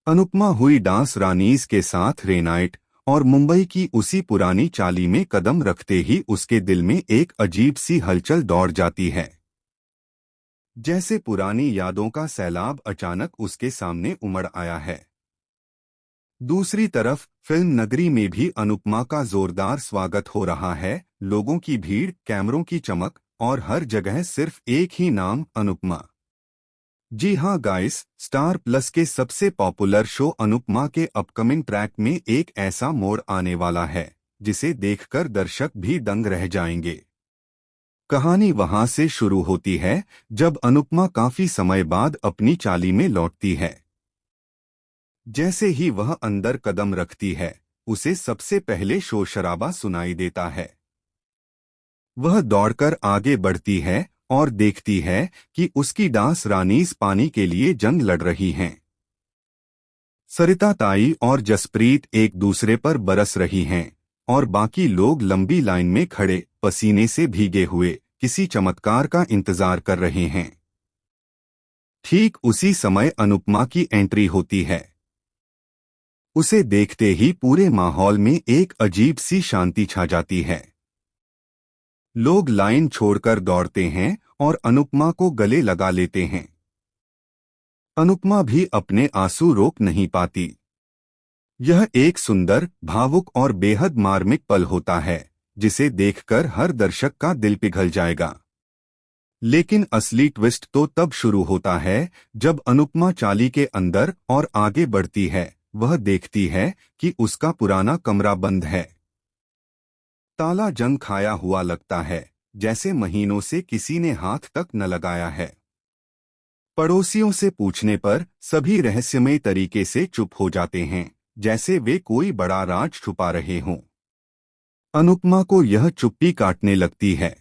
अनुपमा हुई डांस रानीज के साथ रेनाइट और मुंबई की उसी पुरानी चाली में कदम रखते ही उसके दिल में एक अजीब सी हलचल दौड़ जाती है। जैसे पुरानी यादों का सैलाब अचानक उसके सामने उमड़ आया है। दूसरी तरफ फिल्म नगरी में भी अनुपमा का जोरदार स्वागत हो रहा है। लोगों की भीड़, कैमरों की चमक और हर जगह सिर्फ एक ही नाम, अनुपमा। जी हाँ गाइस, स्टार प्लस के सबसे पॉपुलर शो अनुपमा के अपकमिंग ट्रैक में एक ऐसा मोड़ आने वाला है जिसे देखकर दर्शक भी दंग रह जाएंगे। कहानी वहां से शुरू होती है जब अनुपमा काफी समय बाद अपनी चाली में लौटती है। जैसे ही वह अंदर कदम रखती है, उसे सबसे पहले शोर शराबा सुनाई देता है। वह दौड़कर आगे बढ़ती है और देखती है कि उसकी डांस रानीज पानी के लिए जंग लड़ रही हैं। सरिता ताई और जसप्रीत एक दूसरे पर बरस रही हैं और बाकी लोग लंबी लाइन में खड़े, पसीने से भीगे हुए, किसी चमत्कार का इंतजार कर रहे हैं। ठीक उसी समय अनुपमा की एंट्री होती है। उसे देखते ही पूरे माहौल में एक अजीब सी शांति छा जाती है। लोग लाइन छोड़कर दौड़ते हैं और अनुपमा को गले लगा लेते हैं। अनुपमा भी अपने आंसू रोक नहीं पाती। यह एक सुंदर, भावुक और बेहद मार्मिक पल होता है जिसे देखकर हर दर्शक का दिल पिघल जाएगा। लेकिन असली ट्विस्ट तो तब शुरू होता है जब अनुपमा चाली के अंदर और आगे बढ़ती है। वह देखती है कि उसका पुराना कमरा बंद है। ताला जंग खाया हुआ लगता है, जैसे महीनों से किसी ने हाथ तक न लगाया है। पड़ोसियों से पूछने पर सभी रहस्यमय तरीके से चुप हो जाते हैं, जैसे वे कोई बड़ा राज छुपा रहे हों। अनुपमा को यह चुप्पी काटने लगती है।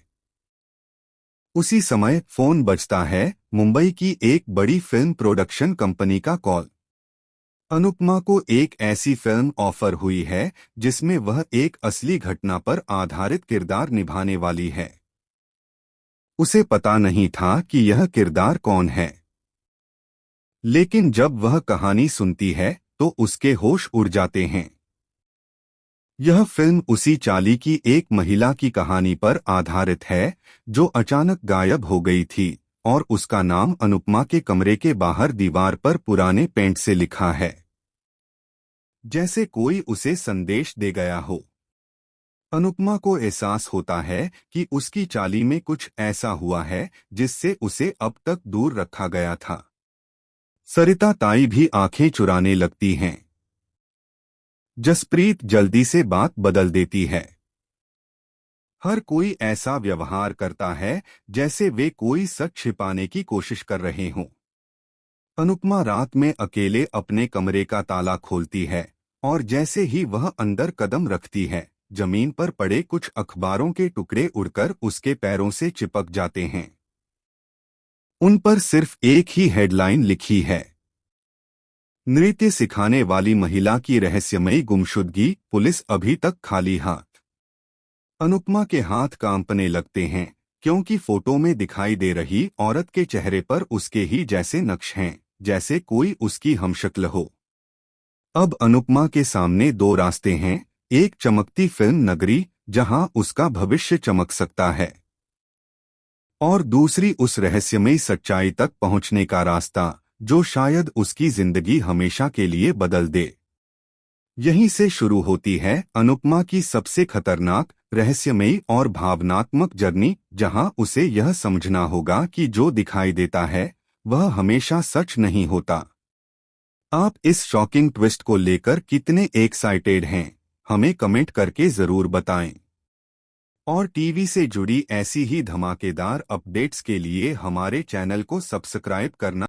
उसी समय फोन बजता है, मुंबई की एक बड़ी फिल्म प्रोडक्शन कंपनी का कॉल। अनुपमा को एक ऐसी फिल्म ऑफर हुई है जिसमें वह एक असली घटना पर आधारित किरदार निभाने वाली है। उसे पता नहीं था कि यह किरदार कौन है, लेकिन जब वह कहानी सुनती है तो उसके होश उड़ जाते हैं। यह फिल्म उसी चाली की एक महिला की कहानी पर आधारित है जो अचानक गायब हो गई थी और उसका नाम अनुपमा के कमरे के बाहर दीवार पर पुराने पेंट से लिखा है, जैसे कोई उसे संदेश दे गया हो। अनुपमा को एहसास होता है कि उसकी चाली में कुछ ऐसा हुआ है जिससे उसे अब तक दूर रखा गया था। सरिता ताई भी आंखें चुराने लगती हैं। जसप्रीत जल्दी से बात बदल देती है। हर कोई ऐसा व्यवहार करता है जैसे वे कोई सच छिपाने की कोशिश कर रहे हों। अनुपमा रात में अकेले अपने कमरे का ताला खोलती है और जैसे ही वह अंदर कदम रखती है, जमीन पर पड़े कुछ अखबारों के टुकड़े उड़कर उसके पैरों से चिपक जाते हैं। उन पर सिर्फ एक ही हेडलाइन लिखी है, नृत्य सिखाने वाली महिला की रहस्यमयी गुमशुदगी, पुलिस अभी तक खाली हाथ। अनुपमा के हाथ कांपने लगते हैं क्योंकि फोटो में दिखाई दे रही औरत के चेहरे पर उसके ही जैसे नक्श हैं, जैसे कोई उसकी हमशक्ल हो। अब अनुपमा के सामने दो रास्ते हैं, एक चमकती फिल्म नगरी जहां उसका भविष्य चमक सकता है, और दूसरी उस रहस्यमयी सच्चाई तक पहुंचने का रास्ता जो शायद उसकी जिंदगी हमेशा के लिए बदल दे। यहीं से शुरू होती है अनुपमा की सबसे खतरनाक, रहस्यमयी और भावनात्मक जर्नी, जहां उसे यह समझना होगा कि जो दिखाई देता है वह हमेशा सच नहीं होता। आप इस शॉकिंग ट्विस्ट को लेकर कितने एक्साइटेड हैं, हमें कमेंट करके जरूर बताएं। और टीवी से जुड़ी ऐसी ही धमाकेदार अपडेट्स के लिए हमारे चैनल को सब्सक्राइब करना